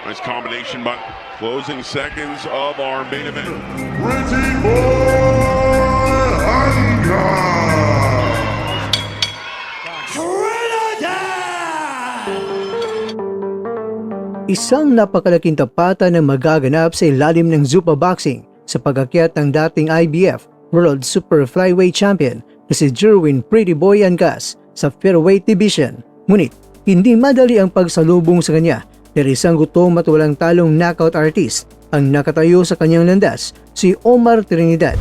Nice combination, but closing seconds of our main event. Pretty Boy Hanggang! Isang napakalaking tapatan ang magaganap sa ilalim ng Zuffa Boxing sa pag-akyat ng dating IBF World Super Flyweight Champion na si Jerwin Pretty Boy Angas sa Featherweight Division. Ngunit, hindi madali ang pagsalubong sa kanya dahil isang gutom at walang talong knockout artist ang nakatayo sa kanyang landas, si Omar Trinidad.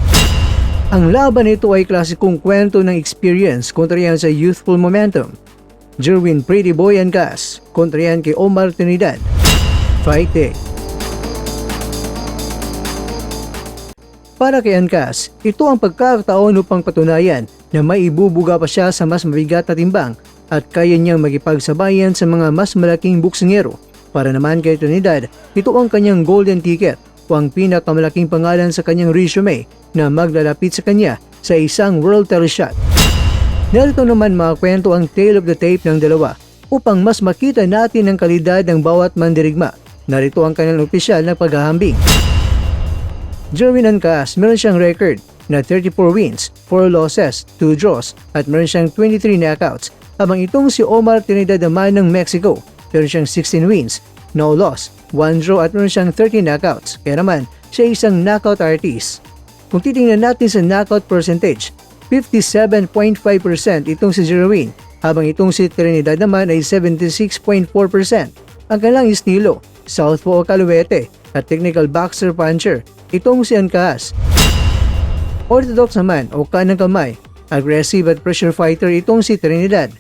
Ang laban nito ay klasikong kwento ng experience kontra yan sa youthful momentum. Jerwin Pretty Boy Angas kontra yan kay Omar Trinidad. Fight Day. Para kay Angas, ito ang pagkakataon upang patunayan na may ibubuga pa siya sa mas mabigat na timbang at kaya niyang magipagsabayan sa mga mas malaking buksingero. Para naman kay Trinidad, ito ang kanyang golden ticket o ang pinakamalaking pangalan sa kanyang resume na maglalapit sa kanya sa isang world title shot. Narito naman mga kwento ang tale of the tape ng dalawa upang mas makita natin ang kalidad ng bawat mandirigma. Narito ang kanilang opisyal na paghahambing. Jerwin Angas, meron siyang record na 34 wins, 4 losses, 2 draws at meron siyang 23 knockouts. Habang itong si Omar Trinidad naman ng Mexico, meron siyang 16 wins, no loss, 1 draw at meron siyang 13 knockouts. Kaya naman, siya isang knockout artist. Kung titingnan natin sa knockout percentage, 57.5% itong si Jerwin, habang itong si Trinidad naman ay 76.4%. Ang kanilang estilo, southpaw o kaluwete at technical boxer puncher, itong si Angas. Orthodox naman o kanang kamay, aggressive at pressure fighter itong si Trinidad.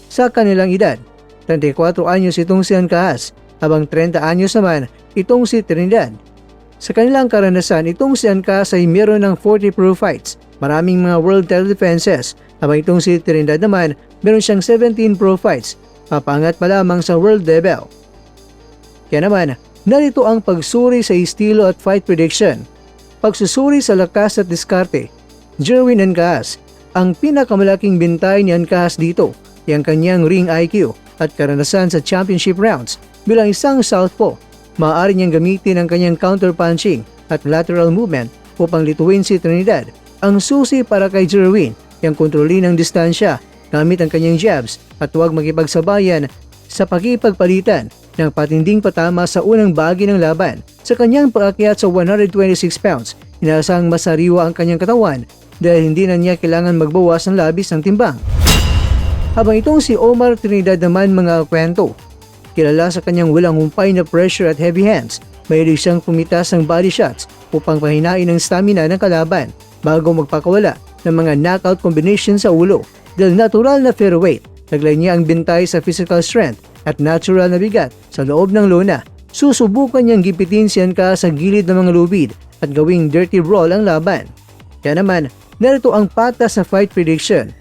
Sa kanilang edad, 34 anyos itong si Angas, habang 30 anyos naman itong si Trinidad. Sa kanilang karanasan, itong si Angas ay meron ng 40 pro fights, maraming mga world title defenses, habang itong si Trinidad naman meron siyang 17 pro fights, papangat pa lamang sa world level. Kaya naman, narito ang pagsuri sa estilo at fight prediction. Pagsusuri sa lakas at diskarte, Jerwin Angas, ang pinakamalaking bintay ni Angas dito ay ang kanyang ring IQ at karanasan sa championship rounds. Bilang isang southpaw, maaari niyang gamitin ang kanyang counter-punching at lateral movement upang lituin si Trinidad. Ang susi para kay Jerwin ay ang kontrolin ng distansya gamit ang kanyang jabs at huwag makipagsabayan sa pakipagpalitan ng patinding patama sa unang bahagi ng laban. Sa kanyang paakyat sa 126 pounds, inasang masariwa ang kanyang katawan dahil hindi na niya kailangan magbawas ng labis ng timbang. Habang itong si Omar Trinidad naman mga kwento, kilala sa kanyang walang humpay na pressure at heavy hands, mahilig siyang pumitas ng body shots upang pahinain ang stamina ng kalaban bago magpakawala ng mga knockout combination sa ulo. Dahil natural na featherweight, taglay niya ang bintay sa physical strength at natural na bigat sa loob ng lona. Susubukan niyang gipitin si Angas sa gilid ng mga lubid at gawing dirty brawl ang laban. Kaya naman, narito ang patas sa fight prediction.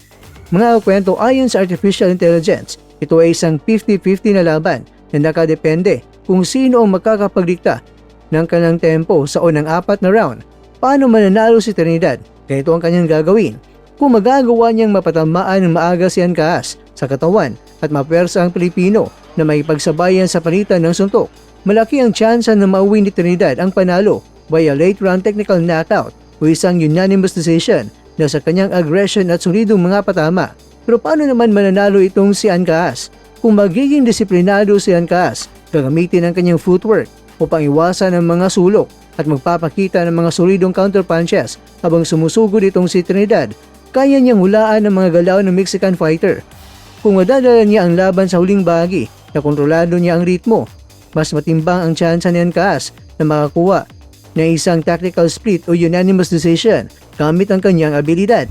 Mga kwento ayon sa artificial intelligence, ito ay isang 50-50 na laban na nakadepende kung sino ang makakapagdikta ng kanyang tempo sa unang 4 na round. Paano mananalo si Trinidad? Ganito ang kanyang gagawin. Kung magagawa niyang mapatamaan ng maaga si Angas sa katawan at mapersa ang Pilipino na may pagsabayan sa palitan ng suntok, malaki ang tsansa na mauwi ni Trinidad ang panalo via late round technical knockout o isang unanimous decision na sa kanyang aggression at solidong mga patama. Pero paano naman mananalo itong si Angas? Kung magiging disiplinado si Angas, gagamitin ang kanyang footwork upang iwasan ang mga sulok at magpapakita ng mga solidong counter punches habang sumusugod itong si Trinidad. Kaya niyang hulaan ang mga galaw ng Mexican fighter. Kung madadala niya ang laban sa huling bahagi na kontrolado niya ang ritmo, mas matimbang ang tsansa ni Angas na makakuha ng isang tactical split o unanimous decision gamit ang kanyang abilidad.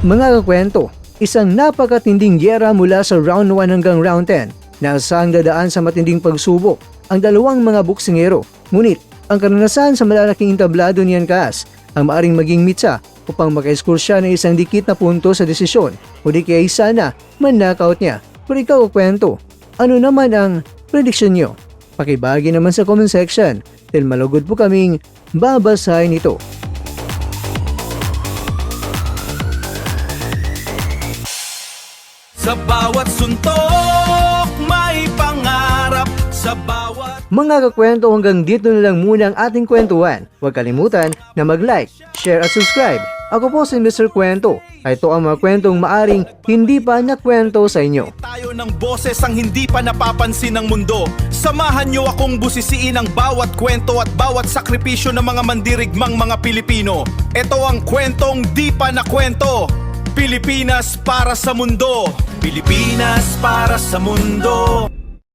Mga kakwento, isang napakatinding gyera mula sa round 1 hanggang round 10 na asang dadaan sa matinding pagsubok ang dalawang mga boksingero. Ngunit, ang karanasan sa malalaking entablado ni Angas ang maaring maging mitsa upang maka-score siya ng isang dikit na punto sa desisyon o di kaya sana man-knockout niya. Pero ikaw kakwento, ano naman ang prediction nyo? Pakibagi naman sa comment section dahil malugod po kaming babasahin ito. Sa bawat suntok may pangarap, sa bawat Mga kakwento, hanggang dito na lang muna ang ating kwentuhan. Huwag kalimutan na mag-like, share at subscribe. Ako po si Mr. Kwento. Ito ang mga kwentong maaring hindi pa nakwento sa inyo. Tayo ng boses ang hindi pa napapansin ng mundo. Samahan niyo akong busisiin ang bawat kwento at bawat sakripisyo ng mga mandirigmang mga Pilipino. Ito ang kwentong di pa nakwento. Pilipinas para sa mundo. Pilipinas para sa mundo.